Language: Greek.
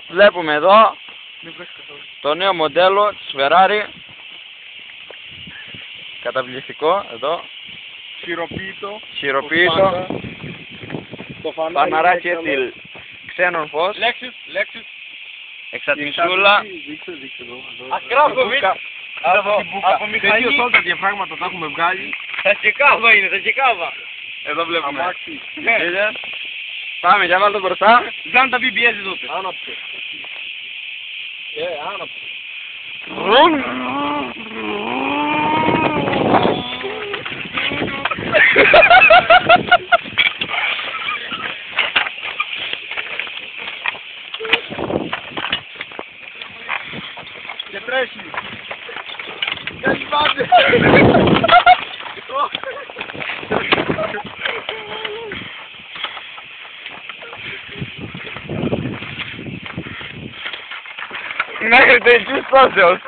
Βλέπουμε εδώ το νέο μοντέλο της Ferrari. Καταπληκτικό, εδώ. Χειροποίητο. Το Φαναράκι έτσι ξένον φως. Λέξεις. Εξατμισούλα. Ασκράφοβιτ. Από μηχανή. Όλα τα διαφράγματα τα έχουμε βγάλει. Τα τσικάβα είναι, τα τσικάβα. Εδώ βλέπουμε. Αμάξι. Είδες. Πάμε, για βάλτε το μπροστά. Ζάνε τα BBS τότε. Άναψε. Άναψε. Και τρέχει. Γιατί πάτε. Μέχρι τελικής πτώσεως.